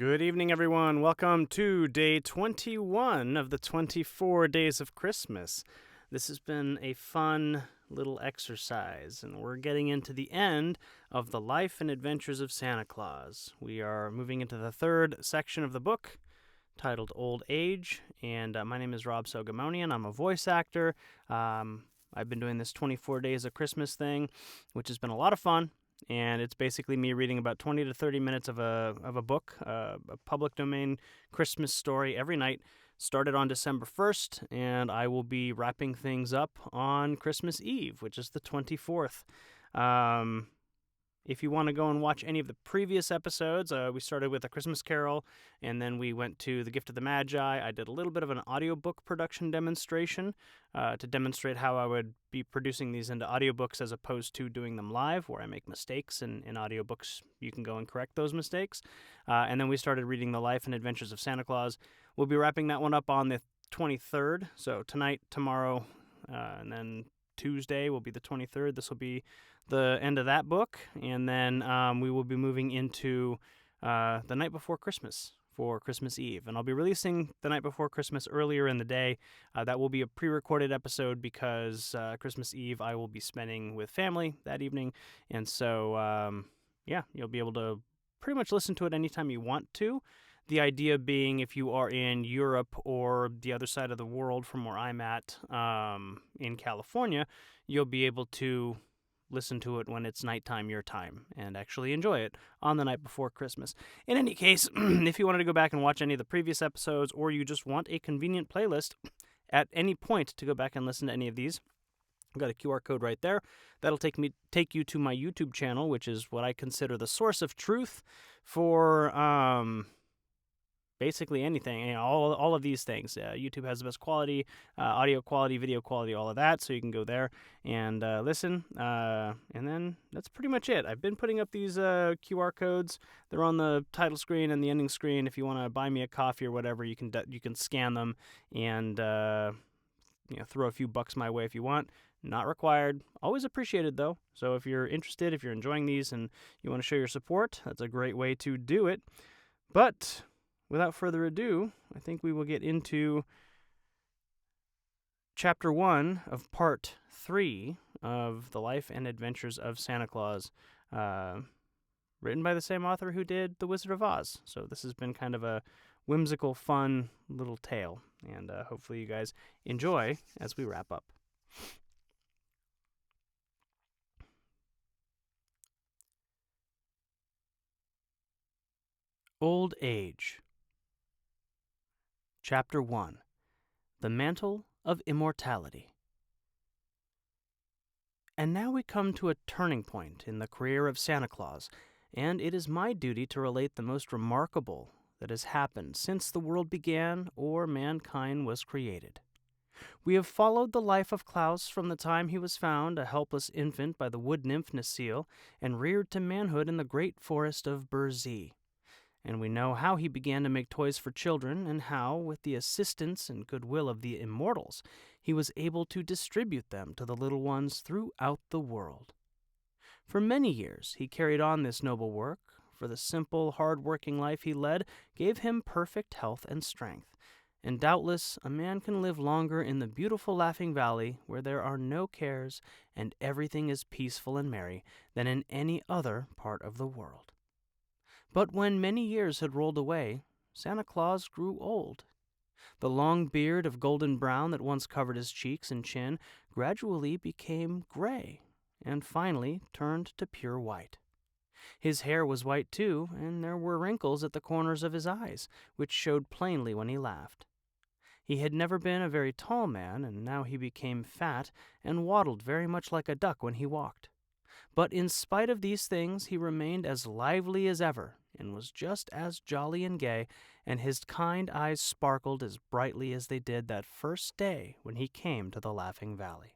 Good evening, everyone. Welcome to day 21 of the 24 days of Christmas. This has been a fun little exercise, and we're getting into the end of the life and adventures of Santa Claus. We are moving into the third section of the book, titled Old Age, and my name is Rob Sogomonian. I'm a voice actor. I've been doing this 24 days of Christmas thing, which has been a lot of fun. And it's basically me reading about 20 to 30 minutes of a book, a public domain Christmas story every night. Started on December 1st, and I will be wrapping things up on Christmas Eve, which is the 24th. If you want to go and watch any of the previous episodes, we started with A Christmas Carol, and then we went to The Gift of the Magi. I did a little bit of an audiobook production demonstration to demonstrate how I would be producing these into audiobooks as opposed to doing them live, where I make mistakes in audiobooks. You can go and correct those mistakes. And then we started reading The Life and Adventures of Santa Claus. We'll be wrapping that one up on the 23rd, so tonight, tomorrow, and then Tuesday will be the 23rd. This will be the end of that book, and then we will be moving into the night before Christmas for Christmas Eve. And I'll be releasing the night before Christmas earlier in the day. That will be a pre-recorded episode because Christmas Eve I will be spending with family that evening. And so, you'll be able to pretty much listen to it anytime you want to. The idea being if you are in Europe or the other side of the world from where I'm at in California, you'll be able to listen to it when it's nighttime your time and actually enjoy it on the night before Christmas. In any case, if you wanted to go back and watch any of the previous episodes or you just want a convenient playlist at any point to go back and listen to any of these, I've got a QR code right there. That'll take you to my YouTube channel, which is what I consider the source of truth for basically anything, all of these things. YouTube has the best quality, audio quality, video quality, all of that, so you can go there and listen. And then that's pretty much it. I've been putting up these QR codes. They're on the title screen and the ending screen. If you want to buy me a coffee or whatever, you can scan them and throw a few bucks my way if you want. Not required. Always appreciated, though. So if you're interested, if you're enjoying these and you want to show your support, that's a great way to do it. But without further ado, I think we will get into Chapter 1 of Part 3 of The Life and Adventures of Santa Claus, written by the same author who did The Wizard of Oz. So this has been kind of a whimsical, fun little tale, and hopefully you guys enjoy as we wrap up. Old Age. Chapter 1. The Mantle of Immortality. And now we come to a turning point in the career of Santa Claus, and it is my duty to relate the most remarkable that has happened since the world began or mankind was created. We have followed the life of Claus from the time he was found a helpless infant by the wood nymph Necile and reared to manhood in the great forest of Burzee. And we know how he began to make toys for children and how, with the assistance and goodwill of the immortals, he was able to distribute them to the little ones throughout the world. For many years he carried on this noble work, for the simple, hard-working life he led gave him perfect health and strength, and doubtless a man can live longer in the beautiful Laughing Valley where there are no cares and everything is peaceful and merry than in any other part of the world. But when many years had rolled away, Santa Claus grew old. The long beard of golden brown that once covered his cheeks and chin gradually became gray, and finally turned to pure white. His hair was white too, and there were wrinkles at the corners of his eyes, which showed plainly when he laughed. He had never been a very tall man, and now he became fat and waddled very much like a duck when he walked. But in spite of these things, he remained as lively as ever, and was just as jolly and gay, and his kind eyes sparkled as brightly as they did that first day when he came to the Laughing Valley.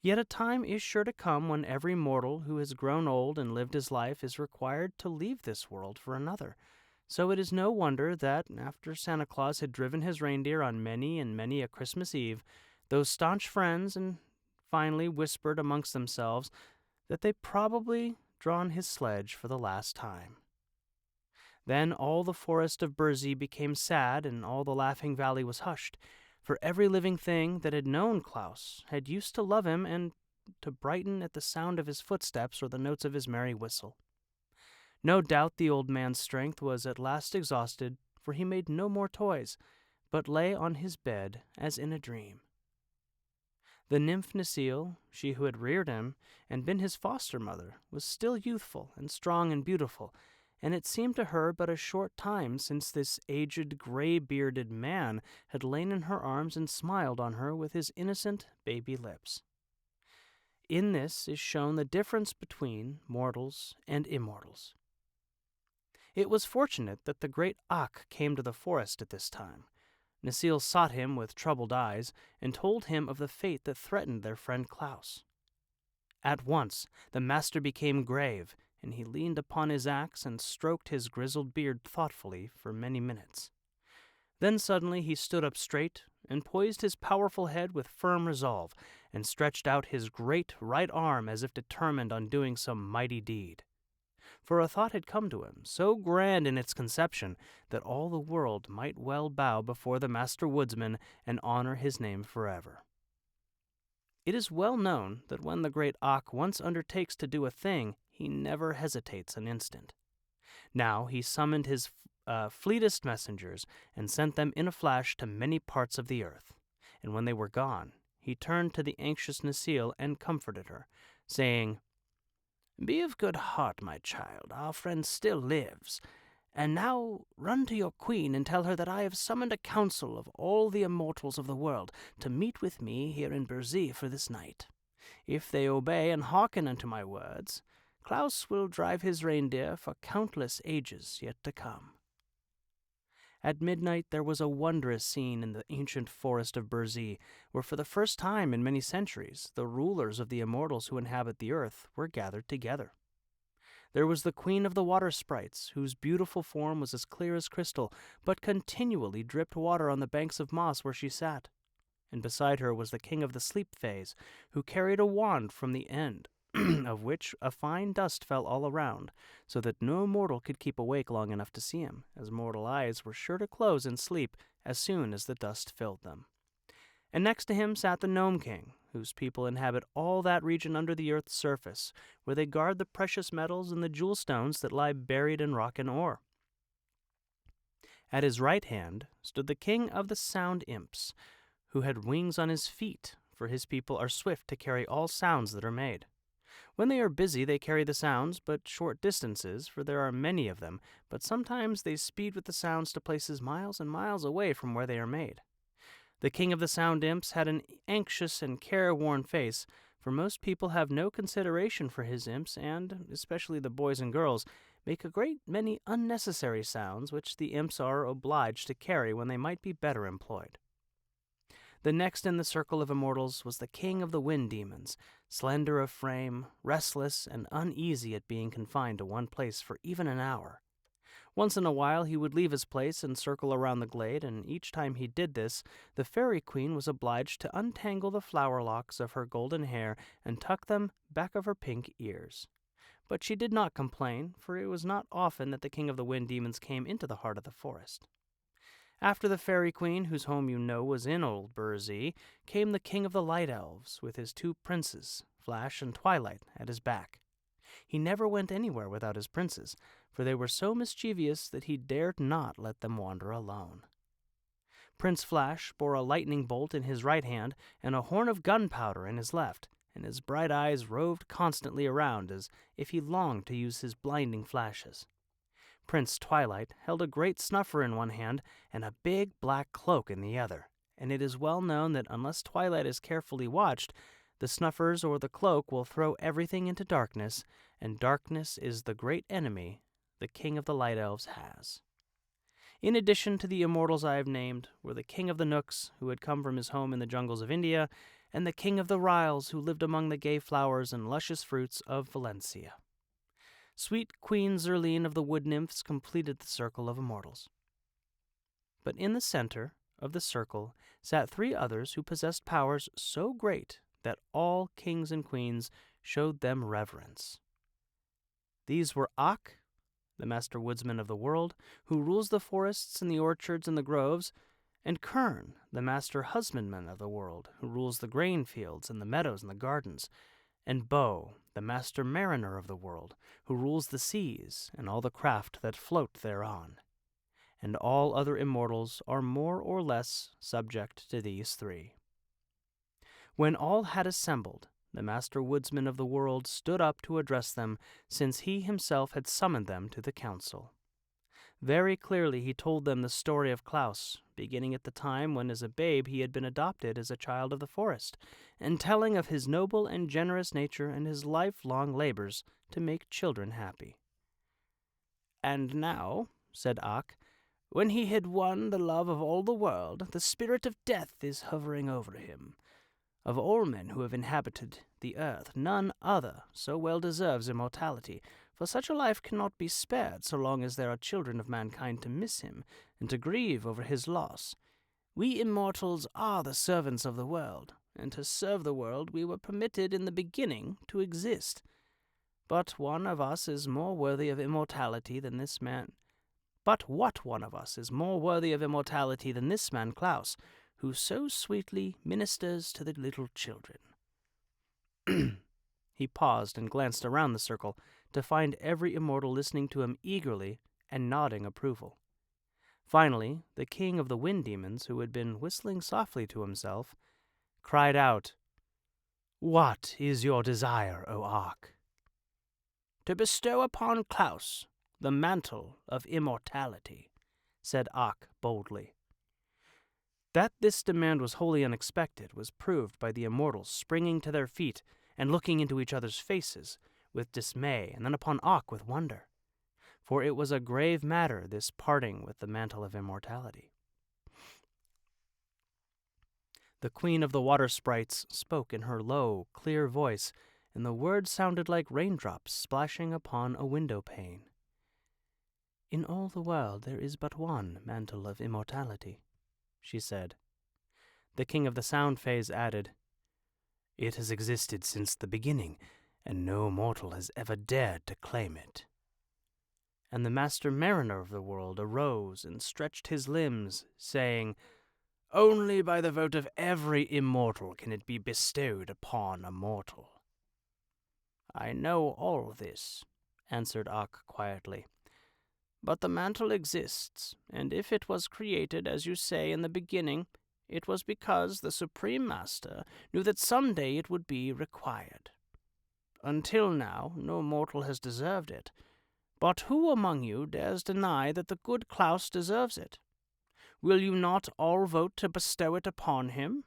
Yet a time is sure to come when every mortal who has grown old and lived his life is required to leave this world for another. So it is no wonder that, after Santa Claus had driven his reindeer on many and many a Christmas Eve, those staunch friends and finally whispered amongst themselves that they probably drawn his sledge for the last time. Then all the forest of Burzee became sad, and all the Laughing Valley was hushed, for every living thing that had known Claus had used to love him and to brighten at the sound of his footsteps or the notes of his merry whistle. No doubt the old man's strength was at last exhausted, for he made no more toys, but lay on his bed as in a dream. The nymph Necile, she who had reared him and been his foster mother, was still youthful and strong and beautiful, and it seemed to her but a short time since this aged, gray-bearded man had lain in her arms and smiled on her with his innocent baby lips. In this is shown the difference between mortals and immortals. It was fortunate that the great Ak came to the forest at this time. Necile sought him with troubled eyes and told him of the fate that threatened their friend Claus. At once the master became grave, and he leaned upon his axe and stroked his grizzled beard thoughtfully for many minutes. Then suddenly he stood up straight and poised his powerful head with firm resolve, and stretched out his great right arm as if determined on doing some mighty deed. For a thought had come to him, so grand in its conception, that all the world might well bow before the master woodsman and honor his name forever. It is well known that when the great Ak once undertakes to do a thing, he never hesitates an instant. Now he summoned his fleetest messengers and sent them in a flash to many parts of the earth. And when they were gone, he turned to the anxious Necile and comforted her, saying, "Be of good heart, my child, our friend still lives. And now run to your queen and tell her that I have summoned a council of all the immortals of the world to meet with me here in Burzee for this night. If they obey and hearken unto my words, Claus will drive his reindeer for countless ages yet to come." At midnight there was a wondrous scene in the ancient forest of Burzee, where for the first time in many centuries the rulers of the immortals who inhabit the earth were gathered together. There was the queen of the water sprites, whose beautiful form was as clear as crystal, but continually dripped water on the banks of moss where she sat. And beside her was the king of the sleep fays, who carried a wand from the end of which a fine dust fell all around, so that no mortal could keep awake long enough to see him, as mortal eyes were sure to close in sleep as soon as the dust filled them. And next to him sat the Gnome King, whose people inhabit all that region under the earth's surface, where they guard the precious metals and the jewel stones that lie buried in rock and ore. At his right hand stood the king of the Sound Imps, who had wings on his feet, for his people are swift to carry all sounds that are made. When they are busy, they carry the sounds but short distances, for there are many of them, but sometimes they speed with the sounds to places miles and miles away from where they are made. The king of the Sound Imps had an anxious and careworn face, for most people have no consideration for his imps and, especially the boys and girls, make a great many unnecessary sounds which the imps are obliged to carry when they might be better employed. The next in the circle of immortals was the king of the wind demons, slender of frame, restless, and uneasy at being confined to one place for even an hour. Once in a while he would leave his place and circle around the glade, and each time he did this, the fairy queen was obliged to untangle the flower locks of her golden hair and tuck them back of her pink ears. But she did not complain, for it was not often that the king of the wind demons came into the heart of the forest. After the fairy queen, whose home you know was in old Burzee, came the king of the light elves, with his two princes, Flash and Twilight, at his back. He never went anywhere without his princes, for they were so mischievous that he dared not let them wander alone. Prince Flash bore a lightning bolt in his right hand and a horn of gunpowder in his left, and his bright eyes roved constantly around as if he longed to use his blinding flashes. Prince Twilight held a great snuffer in one hand and a big black cloak in the other, and it is well known that unless Twilight is carefully watched, the snuffers or the cloak will throw everything into darkness, and darkness is the great enemy the king of the Light Elves has. In addition to the immortals I have named were the king of the Nooks, who had come from his home in the jungles of India, and the king of the Ryls, who lived among the gay flowers and luscious fruits of Valencia. Sweet Queen Zerline of the wood nymphs completed the circle of immortals. But in the center of the circle sat three others who possessed powers so great that all kings and queens showed them reverence. These were Ak, the master woodsman of the world, who rules the forests and the orchards and the groves, and Kern, the master husbandman of the world, who rules the grain fields and the meadows and the gardens, and Bo, the master mariner of the world, who rules the seas and all the craft that float thereon. And all other immortals are more or less subject to these three. When all had assembled, the master woodsman of the world stood up to address them, since he himself had summoned them to the council. Very clearly he told them the story of Claus, beginning at the time when as a babe he had been adopted as a child of the forest, and telling of his noble and generous nature and his lifelong labors to make children happy. "And now," said Ak, "when he had won the love of all the world, the spirit of death is hovering over him. Of all men who have inhabited the earth, none other so well deserves immortality, for such a life cannot be spared so long as there are children of mankind to miss him and to grieve over his loss. We immortals are the servants of the world, and to serve the world we were permitted in the beginning to exist. But one of us is more worthy of immortality than this man. But what one of us is more worthy of immortality than this man Claus, who so sweetly ministers to the little children?" He paused and glanced around the circle to find every immortal listening to him eagerly and nodding approval. Finally, the king of the wind demons, who had been whistling softly to himself, cried out, "What is your desire, O Ark?" "To bestow upon Claus the mantle of immortality," said Ak boldly. That this demand was wholly unexpected was proved by the immortals springing to their feet and looking into each other's faces with dismay, and then upon Ak with wonder. For it was a grave matter, this parting with the mantle of immortality. The queen of the water sprites spoke in her low, clear voice, and the words sounded like raindrops splashing upon a window pane. "In all the world there is but one mantle of immortality," she said. The king of the sound phase added, "It has existed since the beginning, and no mortal has ever dared to claim it." And the master mariner of the world arose and stretched his limbs, saying, "Only by the vote of every immortal can it be bestowed upon a mortal." "I know all this," answered Ak quietly. "But the mantle exists, and if it was created, as you say, in the beginning, it was because the Supreme Master knew that someday it would be required. Until now, no mortal has deserved it. But who among you dares deny that the good Claus deserves it? Will you not all vote to bestow it upon him?"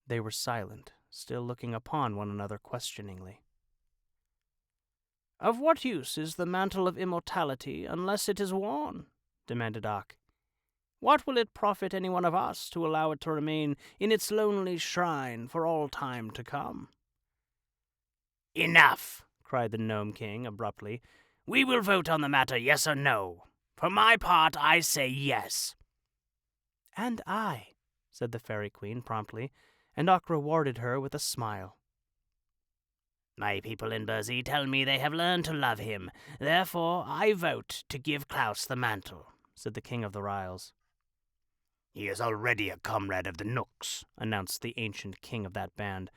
They were silent, still looking upon one another questioningly. "Of what use is the mantle of immortality unless it is worn?" demanded Ak. "What will it profit any one of us to allow it to remain in its lonely shrine for all time to come?" "Enough!" cried the Gnome King abruptly. "We will vote on the matter, yes or no. For my part, I say yes." "And I," said the Fairy Queen promptly, and Ak rewarded her with a smile. "My people in Burzee tell me they have learned to love him. Therefore, I vote to give Claus the mantle," said the King of the Ryls. "He is already a comrade of the Nooks," announced the ancient king of that band.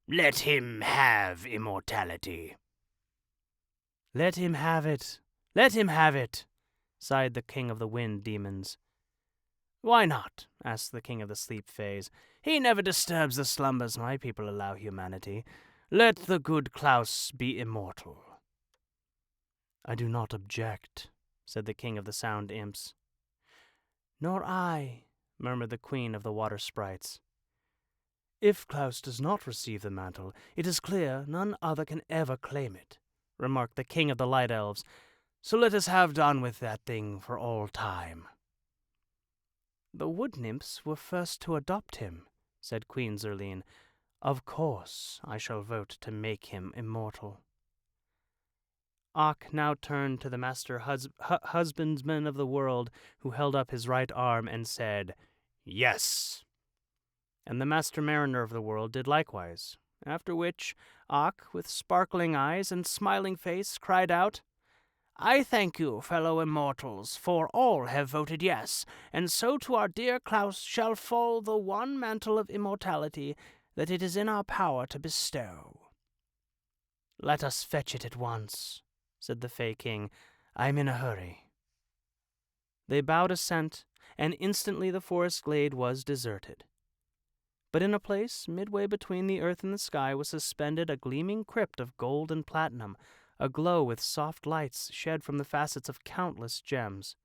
"Let him have immortality." "Let him have it! Let him have it!" sighed the king of the wind demons. "Why not?" asked the king of the sleep phase. "He never disturbs the slumbers my people allow humanity. Let the good Claus be immortal." "I do not object," said the king of the sound imps. "Nor I," murmured the queen of the water sprites. "If Claus does not receive the mantle, it is clear none other can ever claim it," remarked the king of the light elves. "So let us have done with that thing for all time." "The wood nymphs were first to adopt him," said Queen Zerline. "Of course I shall vote to make him immortal." Ak now turned to the master husbandman of the world, who held up his right arm and said, "Yes." And the master mariner of the world did likewise, after which Ak, with sparkling eyes and smiling face, cried out, I thank you, fellow immortals, for all have voted yes, and so to our dear Claus shall fall the one mantle of immortality that it is in our power to bestow." "Let us fetch it at once," said the Fey King. "I am in a hurry." They bowed assent, and instantly the forest glade was deserted. But in a place midway between the earth and the sky was suspended a gleaming crypt of gold and platinum, aglow with soft lights shed from the facets of countless gems.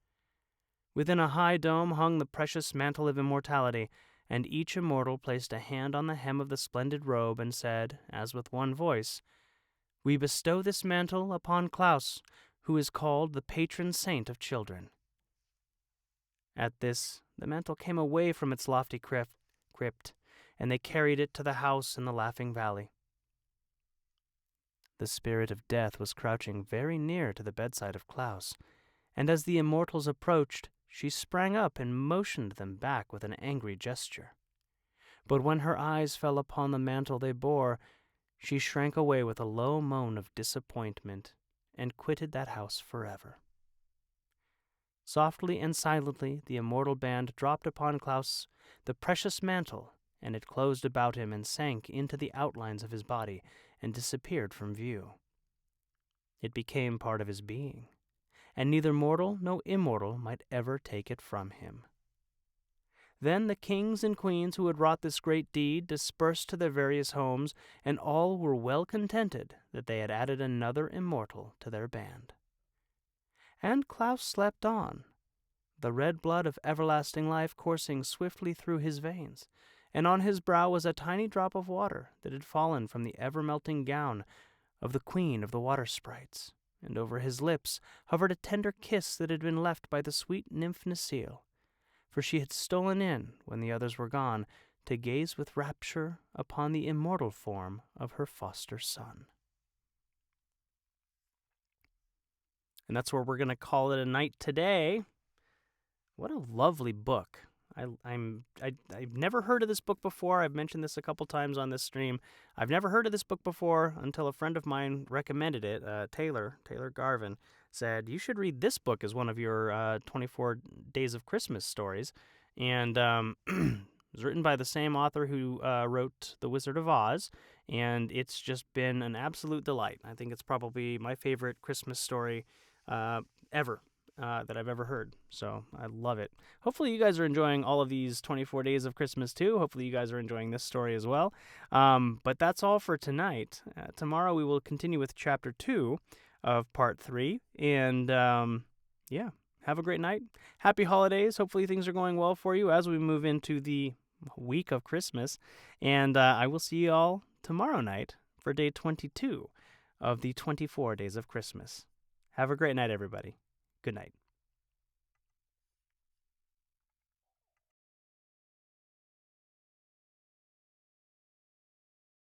Within a high dome hung the precious mantle of immortality, and each immortal placed a hand on the hem of the splendid robe and said, as with one voice, "We bestow this mantle upon Claus, who is called the patron saint of children." At this, the mantle came away from its lofty crypt, and they carried it to the house in the Laughing Valley. The spirit of death was crouching very near to the bedside of Claus, and as the immortals approached, she sprang up and motioned them back with an angry gesture. But when her eyes fell upon the mantle they bore, she shrank away with a low moan of disappointment and quitted that house forever. Softly and silently the immortal band dropped upon Claus the precious mantle, and it closed about him and sank into the outlines of his body and disappeared from view. It became part of his being, and neither mortal nor immortal might ever take it from him. Then the kings and queens who had wrought this great deed dispersed to their various homes, and all were well contented that they had added another immortal to their band. And Claus slept on, the red blood of everlasting life coursing swiftly through his veins, and on his brow was a tiny drop of water that had fallen from the ever-melting gown of the queen of the water sprites, and over his lips hovered a tender kiss that had been left by the sweet nymph Necile, for she had stolen in, when the others were gone, to gaze with rapture upon the immortal form of her foster son. And that's where we're going to call it a night today. What a lovely book. I've never heard of this book before. I've mentioned this a couple times on this stream. I've never heard of this book before until a friend of mine recommended it. Taylor Garvin said, "You should read this book as one of your 24 Days of Christmas stories." And it was written by the same author who wrote The Wizard of Oz, and it's just been an absolute delight. I think it's probably my favorite Christmas story ever. That I've ever heard. So I love it. Hopefully you guys are enjoying all of these 24 Days of Christmas too. Hopefully you guys are enjoying this story as well. But that's all for tonight. Tomorrow we will continue with Chapter 2 of Part 3. And yeah, have a great night. Happy holidays. Hopefully things are going well for you as we move into the week of Christmas. And I will see you all tomorrow night for Day 22 of the 24 Days of Christmas. Have a great night, everybody. Good night.